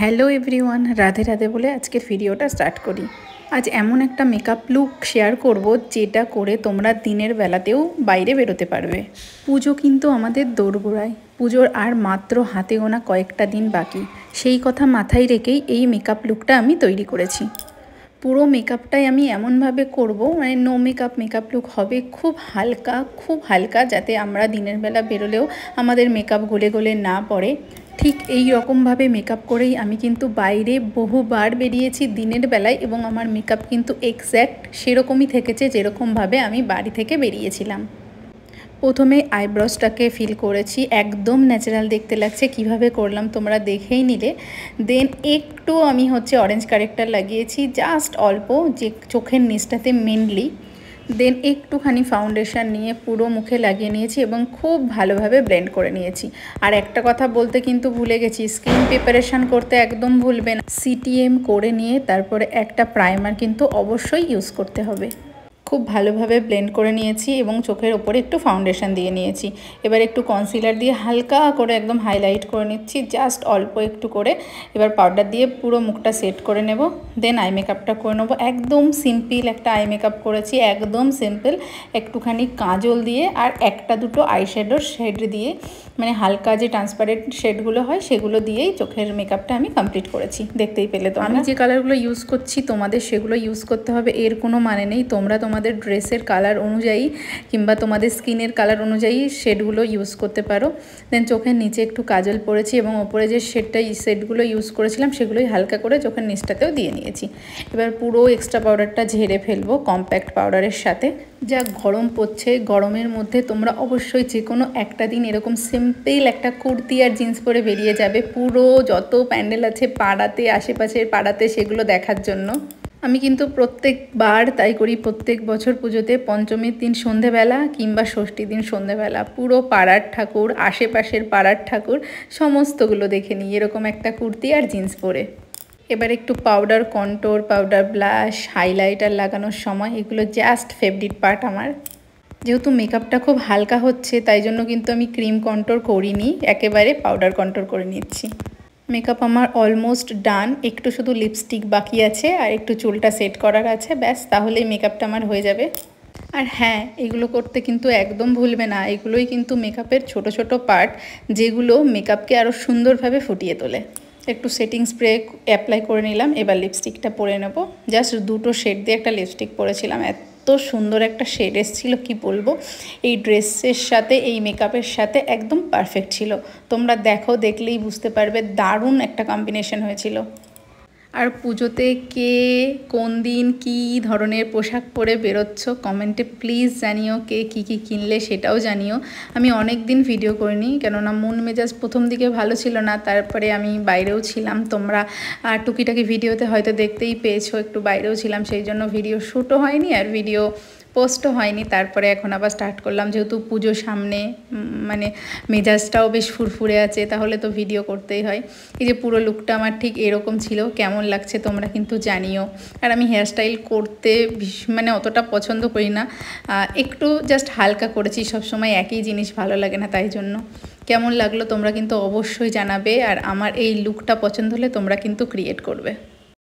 Hello everyone, Radhe Radhe বলে আজকের ভিডিওটা স্টার্ট করি। আজ এমন একটা মেকআপ লুক শেয়ার করব যেটা করে তোমরা দিনের বেলাতেও বাইরে বেরোতে পারবে। পুজো কিন্তু আমাদের দোরগোড়ায়, পুজোর আর মাত্র হাতে গোনা কয়েকটা দিন বাকি। সেই কথা মাথায় রেখেই এই মেকআপ লুকটা আমি তৈরি করেছি। পুরো মেকআপটাই আমি এমনভাবে করব, মানে নো মেকআপ লুক হবে, খুব হালকা, যাতে আমরা দিনের বেলা বেরোলেও আমাদের মেকআপ গলে গলে না পড়ে। ঠিক এই রকমভাবে মেকআপ করেই আমি কিন্তু বাইরে বহুবার বেরিয়েছি দিনের বেলায়, এবং আমার মেকআপ কিন্তু এক্স্যাক্ট সেরকমই থেকেছে যেরকমভাবে আমি বাড়ি থেকে বেরিয়েছিলাম। প্রথমে আইব্রোসটাকে ফিল করেছি, একদম ন্যাচারাল দেখতে লাগছে। কিভাবে করলাম তোমরা দেখেই নিলে। দেন একটু আমি অরেঞ্জ কারেক্টার লাগিয়েছি, জাস্ট অল্প, যে চোখের নিচটাতে মেনলি। দেন একটুখানি ফাউন্ডেশন নিয়ে পুরো মুখে লাগিয়ে নিয়েছি এবং খুব ভালোভাবে ব্লেন্ড করে নিয়েছি। আর একটা কথা বলতে কিন্তু ভুলে গেছি, স্কিন প্রিপারেশান করতে একদম ভুলবে না। সিটিএম করে নিয়ে তারপরে একটা প্রাইমার কিন্তু অবশ্যই ইউজ করতে হবে। খুব ভালোভাবে ব্লেন্ড করে নিয়েছি এবং চোখের ওপরে একটু ফাউন্ডেশন দিয়ে নিয়েছি। এবার একটু কনসিলার দিয়ে হালকা করে একদম হাইলাইট করে নিচ্ছি, জাস্ট অল্প একটু করে। এবার পাউডার দিয়ে পুরো মুখটা সেট করে নেব। দেন আই মেকআপটা করে নেবো। একদম সিম্পল একটা আই মেকআপ করেছি, একদম সিম্পল। একটুখানি কাজল দিয়ে আর একটা দুটো আইশ্যাডোর শেড দিয়ে, মানে হালকা যে ট্রান্সপারেন্ট শেডগুলো হয় সেগুলো দিয়েই চোখের মেকআপটা আমি কমপ্লিট করেছি। দেখতেই পেলে তো আমি যে কালারগুলো ইউজ করছি তোমাদের সেগুলো ইউজ করতে হবে, এর কোনো মানে নেই। তোমরা তোমাদের ড্রেসের কালার অনুযায়ী কিংবা তোমাদের স্কিনের কালার অনুযায়ী শেডগুলো ইউজ করতে পারো। দেন চোখের নিচে একটু কাজল পরেছি এবং ওপরে যে শেডগুলো ইউজ করেছিলাম সেগুলোই হালকা করে চোখের নিচটাতেও দিয়ে নিয়েছি। এবার পুরো এক্সট্রা পাউডারটা ঝেড়ে ফেলবো কম্প্যাক্ট পাউডারের সাথে। যা গরম পড়ছে, গরমের মধ্যে তোমরা অবশ্যই যে কোনো একটা দিন এরকম সিম্পল একটা কুর্তি আর জিন্স পরে বেরিয়ে যাবে পুরো যত প্যান্ডেল আছে পাড়াতে, আশেপাশের পাড়াতে, সেগুলো দেখার জন্য। আমি কিন্তু প্রত্যেকবার তাই করি, প্রত্যেক বছর পুজোতে পঞ্চমীর দিন সন্ধেবেলা কিংবা ষষ্ঠীর দিন সন্ধেবেলা পুরো পাড়ার ঠাকুর, আশেপাশের পাড়ার ঠাকুর সমস্তগুলো দেখে নিই এরকম একটা কুর্তি আর জিন্স পরে। এবার একটু powder contour, powder blush, highlighter লাগানোর সময় এগুলো জাস্ট ফেভারিট পার্ট আমার। যেহেতু মেকআপটা খুব হালকা হচ্ছে তাই জন্য কিন্তু আমি ক্রিম কন্ট্যুর করিনি, একেবারে পাউডার কন্ট্যুর করে নিচ্ছি। মেকআপ আমার অলমোস্ট ডান, একটু শুধু লিপস্টিক বাকি আছে আর একটু চুলটা সেট করার আছে, ব্যাস, তাহলেই মেকআপটা আমার হয়ে যাবে। আর হ্যাঁ, এগুলো করতে কিন্তু একদম ভুলবে না, এগুলোই কিন্তু মেকআপের ছোট ছোট পার্ট যেগুলো মেকআপকে আরও সুন্দরভাবে ফুটিয়ে তোলে। একটু সেটিং স্প্রে অ্যাপ্লাই করে নিলাম, এবার লিপস্টিকটা পরে নেব। জাস্ট দুটো শেড দিয়ে একটা লিপস্টিক পরেছিলাম, এত সুন্দর একটা শেড এসেছিল কি বলবো। এই ড্রেসের সাথে এই মেকআপের সাথে একদম পারফেক্ট ছিল। তোমরা দেখলেই বুঝতে পারবে, দারুণ একটা কম্বিনেশন হয়েছিল। আর পুজোতে কে কোন দিন কী ধরনের পোশাক পরে বেরোচ্ছ কমেন্টে প্লিজ জানিও, কে কী কী কিনলে সেটাও জানিও। আমি অনেক দিন ভিডিও করিনি, কেননা মন মেজাজ প্রথম দিকে ভালো ছিল না, তারপরে আমি বাইরেও ছিলাম। তোমরা টুকিটাকি ভিডিওতে হয়তো দেখতেই পেয়েছো, একটু বাইরেও ছিলাম, সেই জন্য ভিডিও শ্যুটও হয়নি আর ভিডিও পোস্টও হয়নি। তারপরে এখন আবার স্টার্ট করলাম, যেহেতু পুজো সামনে, মানে মেজাজটাও বেশ ফুরফুরে আছে, তাহলে তো ভিডিও করতেই হয়। এই যে পুরো লুকটা আমার ঠিক এরকম ছিল, কেমন লাগছে তোমরা কিন্তু জানিও। আর আমি হেয়ারস্টাইল করতে মানে অতটা পছন্দ করি না, একটু জাস্ট হালকা করেছি, সবসময় একই জিনিস ভালো লাগে না, তাই জন্য। কেমন লাগলো তোমরা কিন্তু অবশ্যই জানাবে, আর আমার এই লুকটা পছন্দ হলে তোমরা কিন্তু ক্রিয়েট করবে।